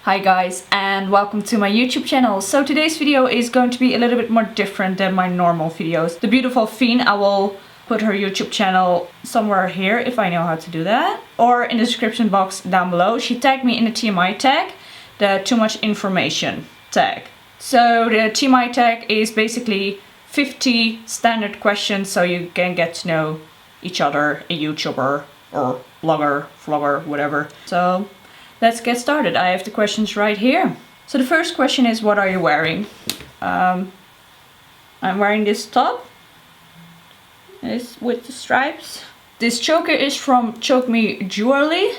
Hi guys, and welcome to my YouTube channel. So today's video is going to be a little bit more different than my normal videos. The beautiful Fien, I will put her YouTube channel somewhere here if I know how to do that, or in the description box down below. She tagged me in the TMI tag, the too much information tag. So the TMI tag is basically 50 standard questions so you can get to know each other, a YouTuber or blogger, vlogger, whatever. So let's get started. I have the questions right here. So the first question is, what are you wearing? I'm wearing this top. It's with the stripes. This choker is from Choke Me Jewelry.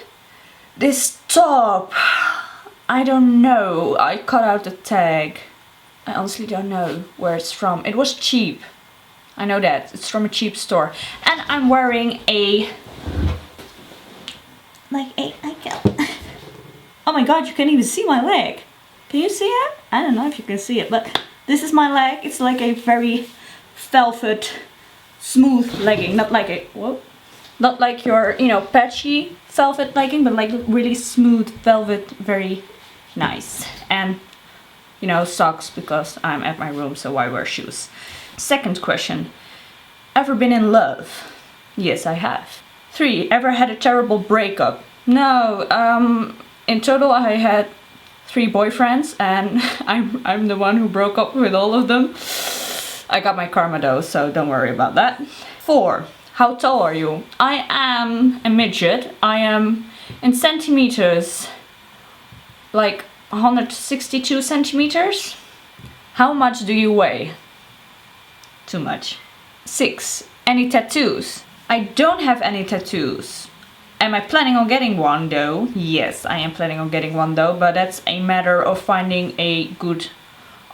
This top, I don't know. I cut out the tag. I honestly don't know where it's from. It was cheap. I know that. It's from a cheap store. And I'm wearing a... Oh my god, you can't even see my leg. Can you see it? I don't know if you can see it, but this is my leg. It's like a very velvet, smooth legging. Not like a, whoa. Not like your, patchy velvet legging, but like really smooth velvet, very nice. And, socks because I'm at my room, so why wear shoes? Second question. Ever been in love? Yes, I have. 3. Ever had a terrible breakup? No, in total I had 3 boyfriends and I'm the one who broke up with all of them. I got my karma though, so don't worry about that. 4. How tall are you? I am a midget. I am in centimeters, like 162 centimeters. How much do you weigh? Too much. 6. Any tattoos? I don't have any tattoos. Am I planning on getting one though? Yes, I am planning on getting one though, but that's a matter of finding a good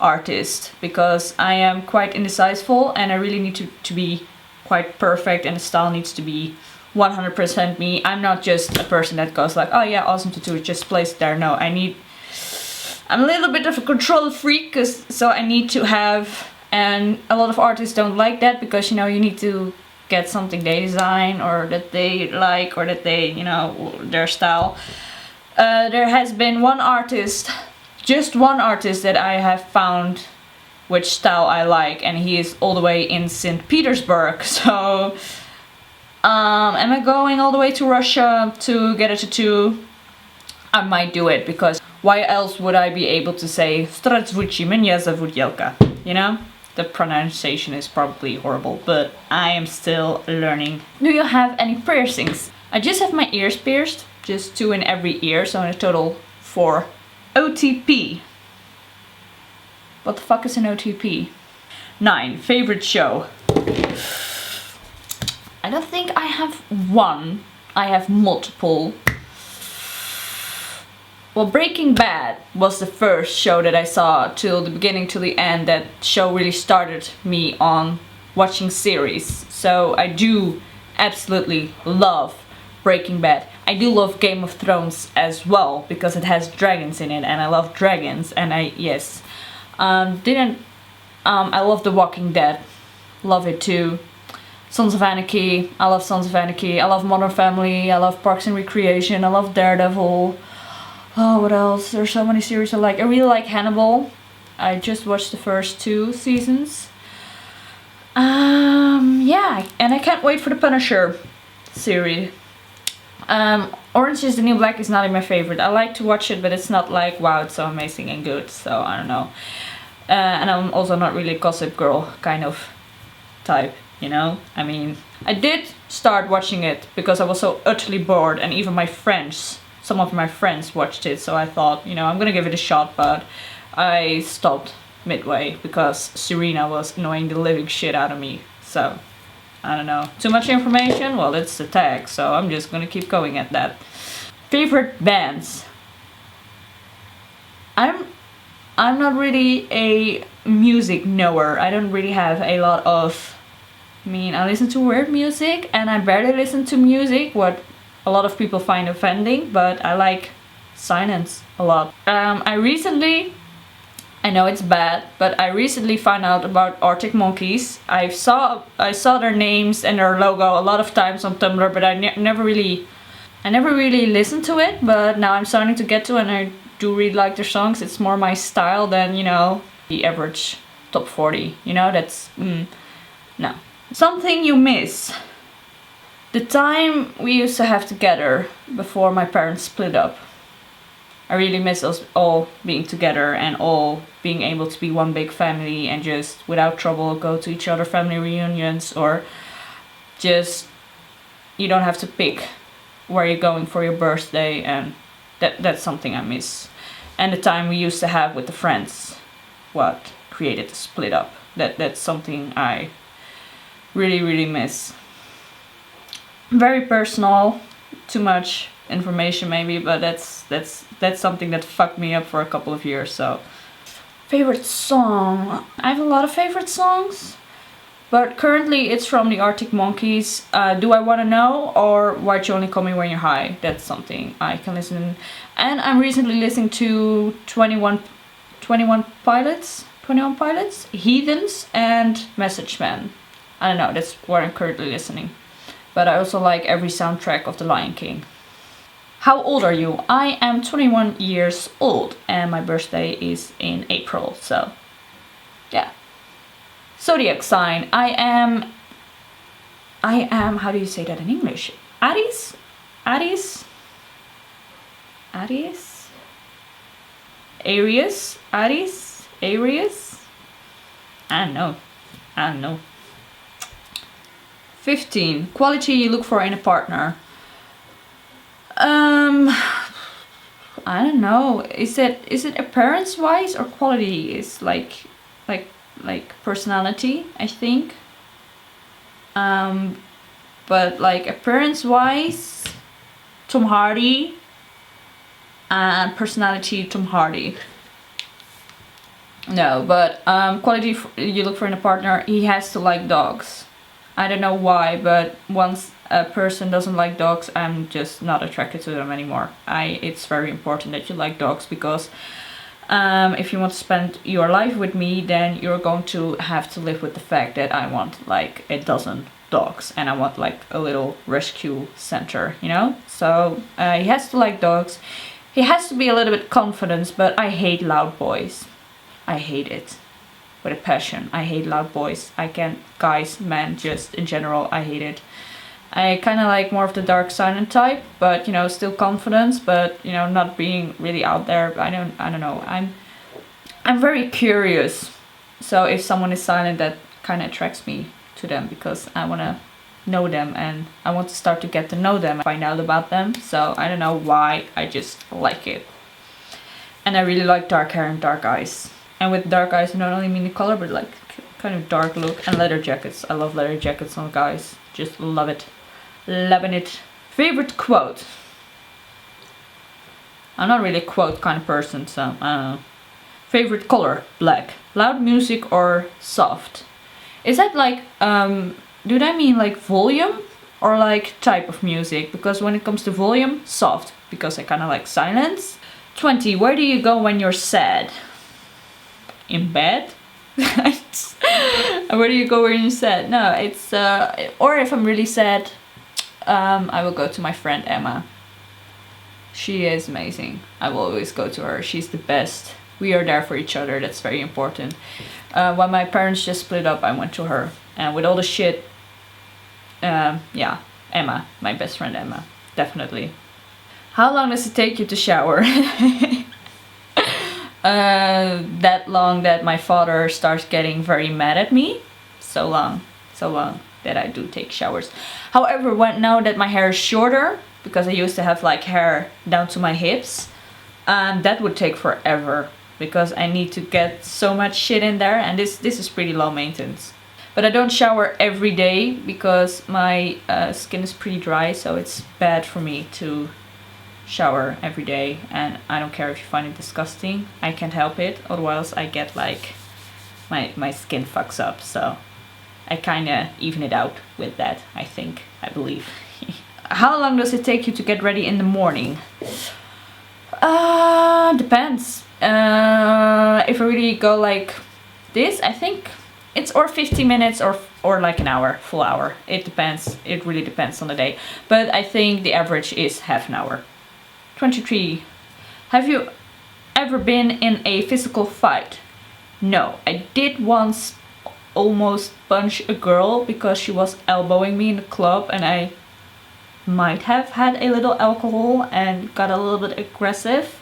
artist, because I am quite indecisive and I really need to be quite perfect, and the style needs to be 100% me. I'm not just a person that goes like, oh yeah, awesome tattoo, just place it there. No, I'm a little bit of a control freak, so I need to have, and a lot of artists don't like that, because you need to get something they design or that they like, or that they, their style. There has been one artist, just one artist that I have found which style I like, and he is all the way in St. Petersburg. So am I going all the way to Russia to get a tattoo? I might do it, because why else would I be able to say Здравствуйте, меня зовут Jelka, The pronunciation is probably horrible, but I am still learning. Do you have any piercings? I just have my ears pierced, just 2 in every ear, so in a total 4. OTP. What the fuck is an OTP? 9. Favorite show? I don't think I have one. I have multiple. Well, Breaking Bad was the first show that I saw till the beginning to the end. That show really started me on watching series. So I do absolutely love Breaking Bad. I do love Game of Thrones as well, because it has dragons in it and I love dragons. And I love The Walking Dead. Love it too. Sons of Anarchy. I love Sons of Anarchy. I love Modern Family. I love Parks and Recreation. I love Daredevil. Oh, what else? There's so many series I like. I really like Hannibal. I just watched the first 2 seasons. Yeah, and I can't wait for the Punisher series. Orange is the New Black is not in my favorite. I like to watch it, but it's not like, wow, it's so amazing and good. So I don't know. And I'm also not really a Gossip Girl kind of type, I mean, I did start watching it because I was so utterly bored, and even some of my friends watched it, so I thought, I'm gonna give it a shot, but I stopped midway because Serena was annoying the living shit out of me. So, I don't know. Too much information? Well, it's the tag, so I'm just gonna keep going at that. Favorite bands? I'm not really a music knower. I don't really have a lot of... I listen to weird music, and I barely listen to music, what a lot of people find offending, but I like silence a lot. I know it's bad, but I recently found out about Arctic Monkeys. I saw their names and their logo a lot of times on Tumblr, but I never really listened to it. But now I'm starting to get to, and I do really like their songs. It's more my style than, you know, the average top 40. You know, that's no. Something you miss. The time we used to have together before my parents split up. I really miss us all being together and all being able to be one big family and just without trouble go to each other family reunions, or just you don't have to pick where you're going for your birthday, and that's something I miss. And the time we used to have with the friends, what created the split up. That's something I really miss. Very personal, too much information maybe, but that's something that fucked me up for a couple of years. So favorite song, I have a lot of favorite songs, but currently it's from the Arctic Monkeys. Do I Want to Know, or Why'd You Only Call Me When You're High. That's something I can listen. And I'm recently listening to 21 Pilots, Heathens, and Message Man. I don't know, that's what I'm currently listening. But I also like every soundtrack of The Lion King. How old are you? I am 21 years old and my birthday is in April, so yeah. Zodiac sign. I am, how do you say that in English? Aries? Aries? Aries? Aries? Aries? Aries? I don't know. 15. Quality you look for in a partner. I don't know. Is it appearance wise or quality? Is like personality, I think. But like appearance wise, Tom Hardy, and personality, Tom Hardy. No, but quality you look for in a partner, he has to like dogs. I don't know why, but once a person doesn't like dogs, I'm just not attracted to them anymore. It's very important that you like dogs, because if you want to spend your life with me, then you're going to have to live with the fact that I want like a dozen dogs and I want like a little rescue center, you know? So he has to like dogs. He has to be a little bit confident, but I hate loud boys. I hate it. With a passion. I hate loud boys. I can't, guys, men, just in general, I hate it. I kind of like more of the dark silent type, but you know, still confidence, but you know, not being really out there. I don't know. I'm very curious. So if someone is silent, that kind of attracts me to them, because I want to know them and I want to start to get to know them, find out about them. So I don't know why, I just like it. And I really like dark hair and dark eyes. And with dark eyes, I don't only mean the color, but like kind of dark look. And leather jackets. I love leather jackets on guys. Just love it. Loving it. Favorite quote. I'm not really a quote kind of person, so I don't know. Favorite color. Black. Loud music or soft? Is that like, do that mean like volume or like type of music? Because when it comes to volume, soft. Because I kind of like silence. 20. Where do you go when you're sad? In bed? Where do you go when you're sad? No, it's or if I'm really sad, I will go to my friend Emma. She is amazing. I will always go to her. She's the best. We are there for each other. That's very important. When my parents just split up, I went to her, and with all the shit, yeah, Emma, my best friend Emma, definitely. How long does it take you to shower? That long that my father starts getting very mad at me. So long that I do take showers. However, now that my hair is shorter, because I used to have like hair down to my hips, that would take forever, because I need to get so much shit in there, and this is pretty low maintenance. But I don't shower every day because my skin is pretty dry, so it's bad for me to shower every day, and I don't care if you find it disgusting. I can't help it, otherwise I get like my skin fucks up, so I kind of even it out with that, I believe. How long does it take you to get ready in the morning? Depends. If I really go like this, I think it's or 50 minutes or like an hour, full hour. It depends. It really depends on the day. But I think the average is half an hour. 23. Have you ever been in a physical fight? No. I did once almost punch a girl because she was elbowing me in the club, and I might have had a little alcohol and got a little bit aggressive.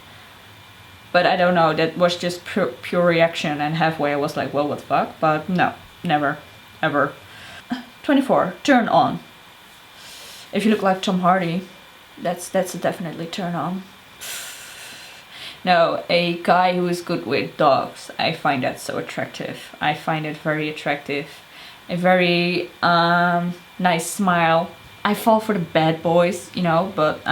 But I don't know, that was just pure reaction, and halfway I was like, well, what the fuck? But no, never, ever. 24, turn on. If you look like Tom Hardy, that's a definitely turn on. No, a guy who is good with dogs, I find that so attractive. I find it very attractive. A very nice smile. I fall for the bad boys, you know, but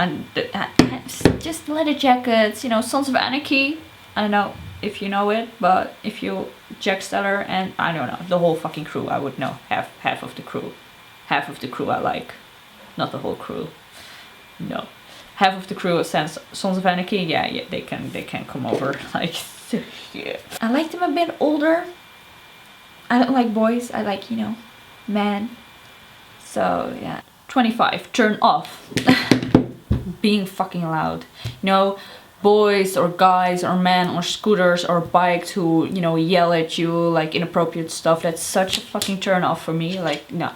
just leather jackets, you know, Sons of Anarchy. I don't know if you know it, but if you Jack Steller and I don't know, the whole fucking crew, I would know half of the crew. Half of the crew I like, not the whole crew. No, half of the crew Sons of Anarchy. Yeah, they can come over. Like, yeah. I like them a bit older. I don't like boys. I like, you know, men. So yeah. 25, turn off. Being fucking loud. You know, boys or guys or men on scooters or bikes who, you know, yell at you like inappropriate stuff. That's such a fucking turn off for me. Like, no,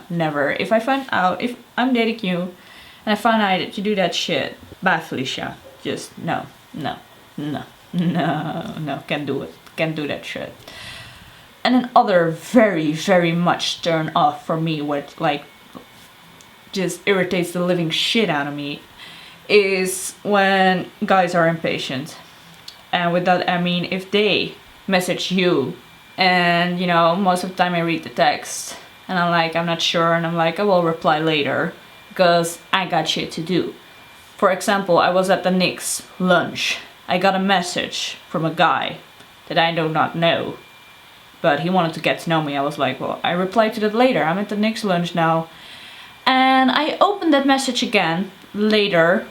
never. If I'm dating you and I find out that you do that shit, bye Felicia. Just no, can't do it. Can't do that shit. And another very, very much turn off for me, with like just irritates the living shit out of me, is when guys are impatient. And with that I mean if they message you and, you know, most of the time I read the text and I'm like, I'm not sure, and I'm like, I will reply later because I got shit to do. For example, I was at the Knicks lunch. I got a message from a guy that I do not know, but he wanted to get to know me. I was like, well, I replied to that later. I'm at the Knicks lunch now. And I opened that message again later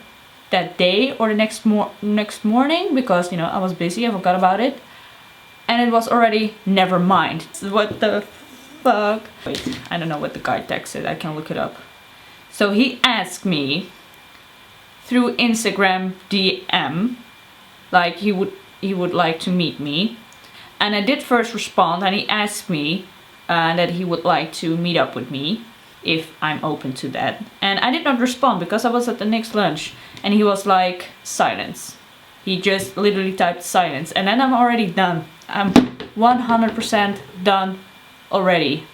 that day or the next morning because, you know, I was busy, I forgot about it. And it was already never mind. What the fuck? Wait, I don't know what the guy texted. I can look it up. So he asked me through Instagram DM, like he would like to meet me. And I did first respond, and he asked me that he would like to meet up with me if I'm open to that. And I did not respond because I was at the next lunch, and he was like, silence. He just literally typed silence, and then I'm already done. I'm 100% done already.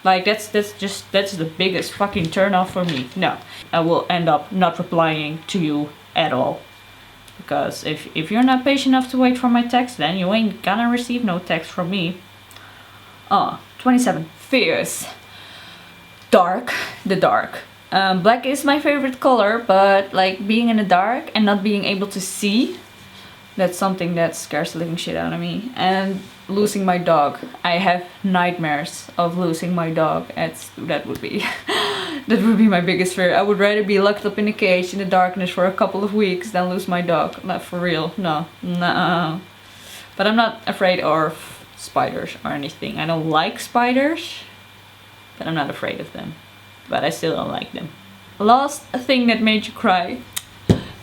Like, that's the biggest fucking turn off for me. No, I will end up not replying to you at all. Because if you're not patient enough to wait for my text, then you ain't gonna receive no text from me. 27, fierce. Dark, the dark. Black is my favorite color, but like being in the dark and not being able to see, that's something that scares the living shit out of me. And losing my dog. I have nightmares of losing my dog. That would be my biggest fear. I would rather be locked up in a cage in the darkness for a couple of weeks than lose my dog. Not for real. No. But I'm not afraid of spiders or anything. I don't like spiders, but I'm not afraid of them. But I still don't like them. Last thing that made you cry.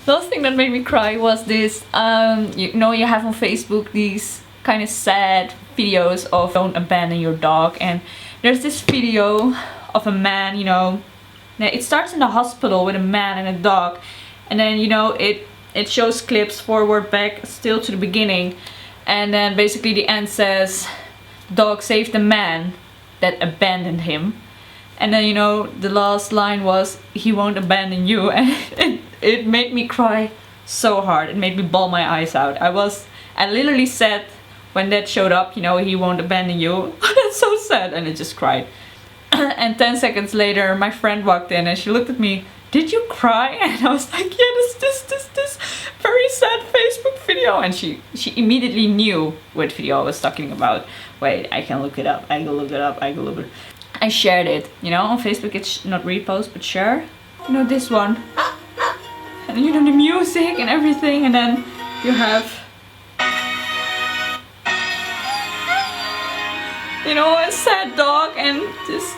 Last thing that made me cry was this, you know, you have on Facebook these kind of sad videos of don't abandon your dog, and there's this video of a man, you know, it starts in the hospital with a man and a dog, and then, you know, it shows clips forward, back, still to the beginning, and then basically the end says, dog saved the man that abandoned him. And then, you know, the last line was, he won't abandon you. And it made me cry so hard. It made me bawl my eyes out. I literally said, when that showed up, you know, he won't abandon you. That's so sad. And I just cried. And 10 seconds later, my friend walked in and she looked at me, did you cry? And I was like, yeah, this very sad Facebook video. And she immediately knew what video I was talking about. Wait, I can look it up. I can look it up. I shared it, you know, on Facebook. It's not repost, but share. You know, this one. And you know, the music and everything, and then you have, you know, a sad dog, and this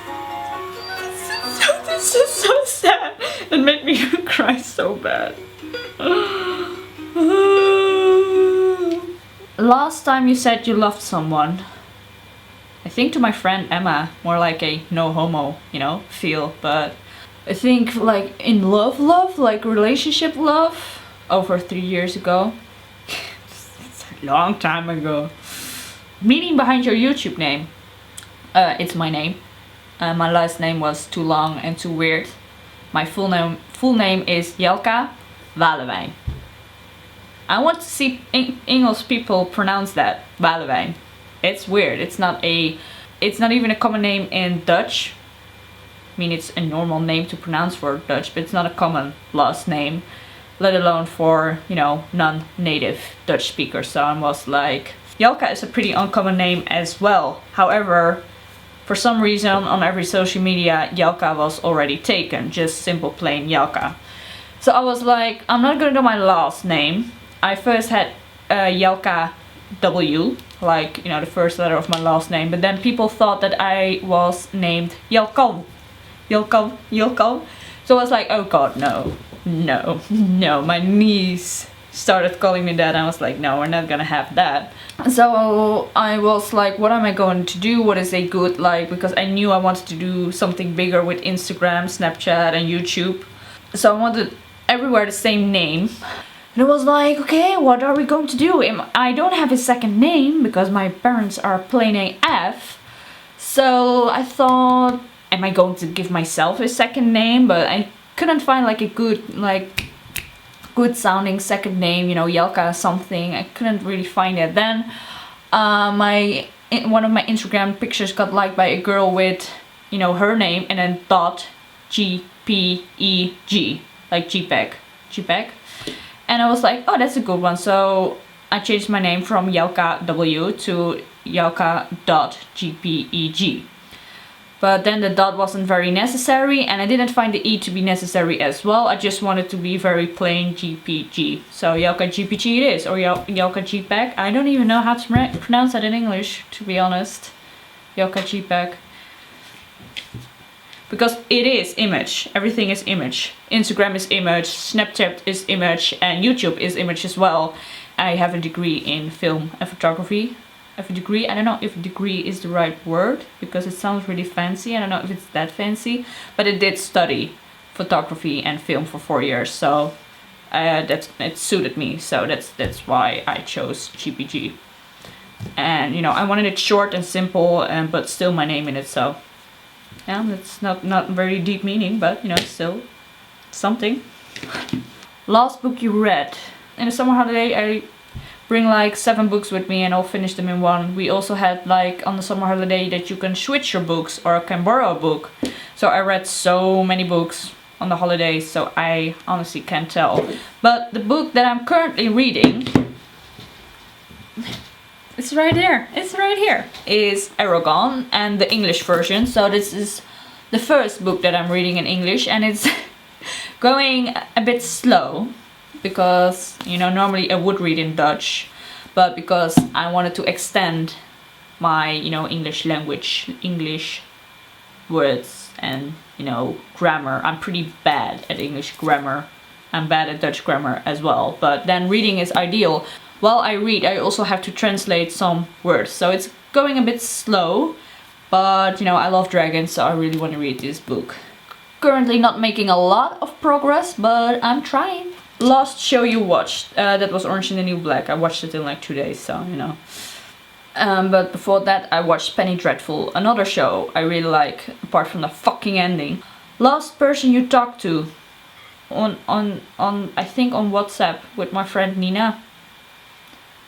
is so sad. It made me cry so bad. Last time you said you loved someone, I think to my friend Emma, more like a no homo, you know, feel, but I think like in love, like relationship love, over 3 years ago. It's a long time ago. Meaning behind your YouTube name. It's my name. My last name was too long and too weird. My full name is Jelka Walewijn. I want to see English people pronounce that, Walewijn. It's weird. It's not even a common name in Dutch. I mean, it's a normal name to pronounce for Dutch, but it's not a common last name, let alone for, you know, non-native Dutch speakers. So I was like, Jelka is a pretty uncommon name as well. However, for some reason on every social media, Jelka was already taken, just simple plain Jelka. So I was like, I'm not gonna do my last name. I first had Jelka W, like, you know, the first letter of my last name, but then people thought that I was named Jelko. So I was like, oh god, no. My niece started calling me that, and I was like, no, we're not gonna have that. So I was like, what am I going to do? What is a good, like, because I knew I wanted to do something bigger with Instagram, Snapchat and YouTube. So I wanted everywhere the same name. And it was like, okay, what are we going to do? I don't have a second name because my parents are plain AF. So I thought, am I going to give myself a second name? But I couldn't find like a good sounding second name, you know, Jelka something. I couldn't really find it. Then one of my Instagram pictures got liked by a girl with, you know, her name and then .GPEG, like JPEG. And I was like, oh, that's a good one. So I changed my name from Jelka W to Jelka.GPEG. But then the dot wasn't very necessary, and I didn't find the E to be necessary as well. I just wanted to be very plain GPG. So Jelka GPG it is, or Jelka JPEG. I don't even know how to pronounce that in English, to be honest. Jelka JPEG. Because it is image. Everything is image. Instagram is image, Snapchat is image, and YouTube is image as well. I have a degree in film and photography. I don't know if degree is the right word, because it sounds really fancy. I don't know if it's that fancy, but I did study photography and film for 4 years, so it suited me. So that's why I chose GPG. And you know, I wanted it short and simple, but still my name in it. So yeah, that's not very deep meaning, but you know, still something. Last book you read? In the summer holiday, I bring like 7 books with me and I'll finish them in one. We also had like on the summer holiday that you can switch your books or can borrow a book. So I read so many books on the holidays, so I honestly can't tell. But the book that I'm currently reading, it's right here, is Aragon, and the English version. So this is the first book that I'm reading in English, and it's going a bit slow. Because, you know, normally I would read in Dutch, but because I wanted to extend my, you know, English language, English words and, you know, grammar. I'm pretty bad at English grammar. I'm bad at Dutch grammar as well, but then reading is ideal. While I read, I also have to translate some words, so it's going a bit slow, but, you know, I love dragons, so I really want to read this book. Currently not making a lot of progress, but I'm trying. Last show you watched, that was Orange is the New Black. I watched it in like 2 days, so you know. But before that I watched Penny Dreadful, another show I really like, apart from the fucking ending. Last person you talked to? On I think on WhatsApp with my friend Nina.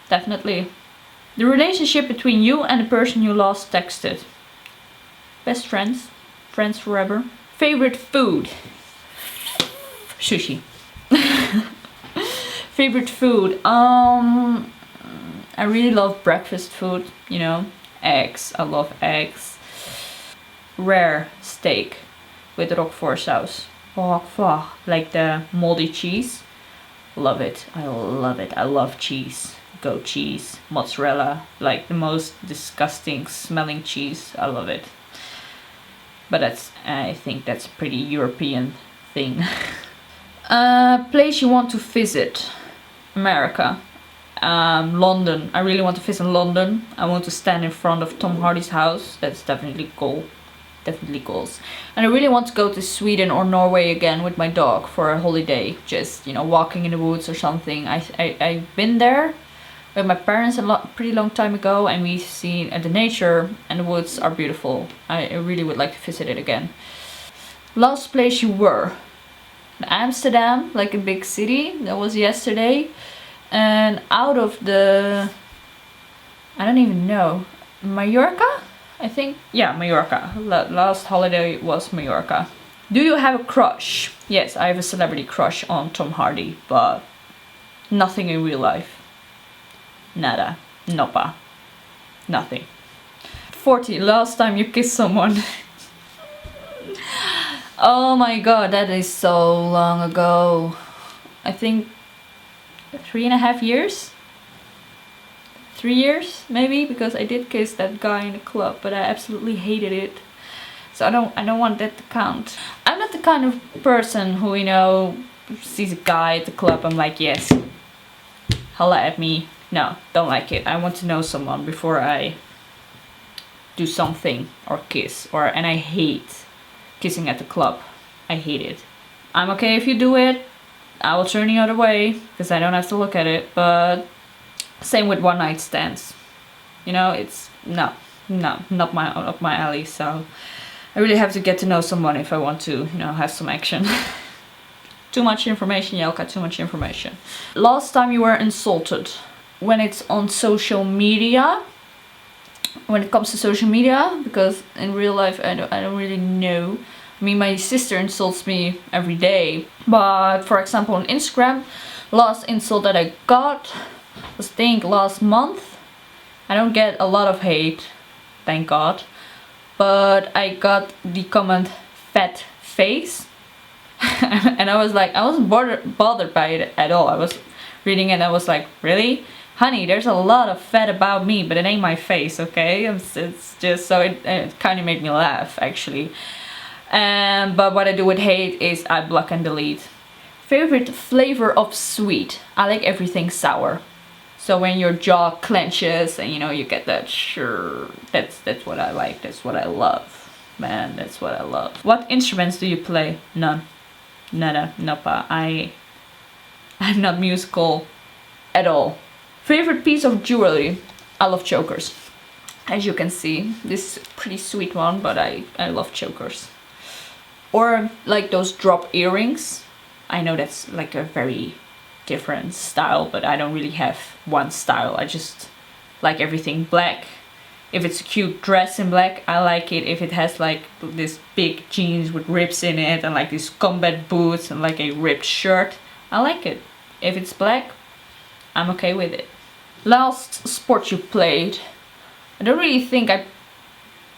Definitely. The relationship between you and the person you last texted. Best friends? Friends forever? Favorite food? Sushi. Favorite food? I really love breakfast food, you know, eggs. I love eggs. Rare steak with roquefort sauce. Roquefort, like the moldy cheese. Love it. I love it. I love cheese. Goat cheese, mozzarella, like the most disgusting smelling cheese. I love it. But I think that's a pretty European thing. Place you want to visit? America. London. I really want to visit London. I want to stand in front of Tom Hardy's house. That's definitely goal. Definitely goals. And I really want to go to Sweden or Norway again with my dog for a holiday. Just, you know, walking in the woods or something. I've been there with my parents pretty long time ago, and we've seen the nature and the woods are beautiful. I really would like to visit it again. Last place you were? Amsterdam, like a big city. That was yesterday. And out of the, I don't even know, Mallorca? I think, yeah, Mallorca. Last holiday was Mallorca. Do you have a crush? Yes, I have a celebrity crush on Tom Hardy, but nothing in real life. Nada. Nopa. Nothing. 40. Last time you kissed someone. Oh my god, that is so long ago. I think 3.5 years? 3 years maybe, because I did kiss that guy in the club, but I absolutely hated it. So I don't want that to count. I'm not the kind of person who, you know, sees a guy at the club, I'm like, yes, holla at me. No, don't like it. I want to know someone before I do something or kiss. And I hate kissing at the club. I hate it. I'm okay if you do it. I will turn the other way because I don't have to look at it. But same with one night stands. You know, it's not my alley. So I really have to get to know someone if I want to, you know, have some action. Too much information, Jelka. Too much information. Last time you were insulted. When it's on social media. When it comes to social media, because in real life I don't really know. I mean, my sister insults me every day, but for example on Instagram, last insult that I got was, I think, last month. I don't get a lot of hate, thank God, but I got the comment fat face. And I was like, I wasn't bothered by it at all. I was reading it and I was like, really? Honey, there's a lot of fat about me, but it ain't my face, okay? It's just, so it kind of made me laugh, actually. But what I do with hate is I block and delete. Favorite flavor of sweet? I like everything sour. So when your jaw clenches and, you know, you get that, sure, that's what I like, that's what I love. Man, that's what I love. What instruments do you play? None. Nada. Nopa. I'm not musical at all. Favorite piece of jewelry? I love chokers. As you can see, this is a pretty sweet one, but I love chokers. Or like those drop earrings. I know that's like a very different style, but I don't really have one style. I just like everything black. If it's a cute dress in black, I like it. If it has like this big jeans with rips in it and like these combat boots and like a ripped shirt, I like it. If it's black, I'm okay with it. Last sport you played? I don't really think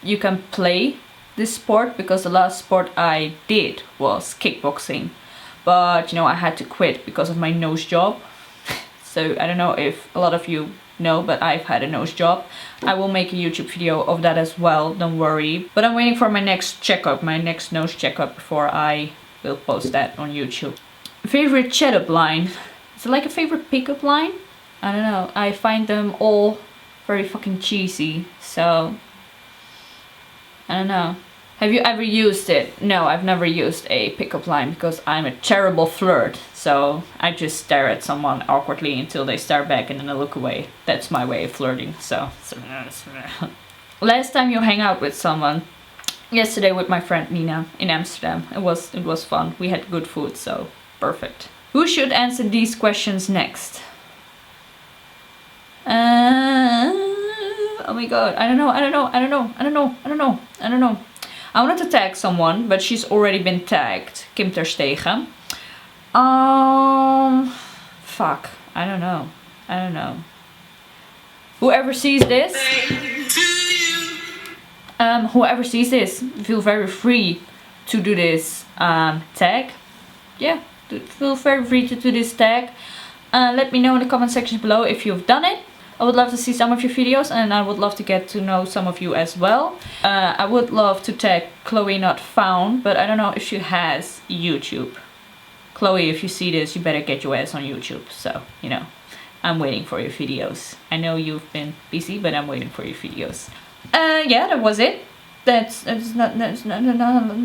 you can play this sport, because the last sport I did was kickboxing. But, you know, I had to quit because of my nose job. So I don't know if a lot of you know, but I've had a nose job. I will make a YouTube video of that as well, don't worry. But I'm waiting for my next checkup, my next nose checkup, before I will post that on YouTube. Favorite chat-up line? Is it like a favorite pickup line? I don't know. I find them all very fucking cheesy, so I don't know. Have you ever used it? No, I've never used a pickup line because I'm a terrible flirt. So I just stare at someone awkwardly until they stare back and then I look away. That's my way of flirting. So last time you hang out with someone? Yesterday with my friend Nina in Amsterdam. It was fun. We had good food, so perfect. Who should answer these questions next? Oh my god, I don't know. I wanted to tag someone, but she's already been tagged. Kim Terstegen. Fuck. I don't know. Whoever sees this, feel very free to do this tag. Yeah, feel very free to do this tag. Let me know in the comment section below if you've done it. I would love to see some of your videos, and I would love to get to know some of you as well. I would love to tag Chloe Not Found, but I don't know if she has YouTube. Chloe, if you see this, you better get your ass on YouTube. So, you know, I'm waiting for your videos. I know you've been busy, but I'm waiting for your videos. Yeah, that was it. That's not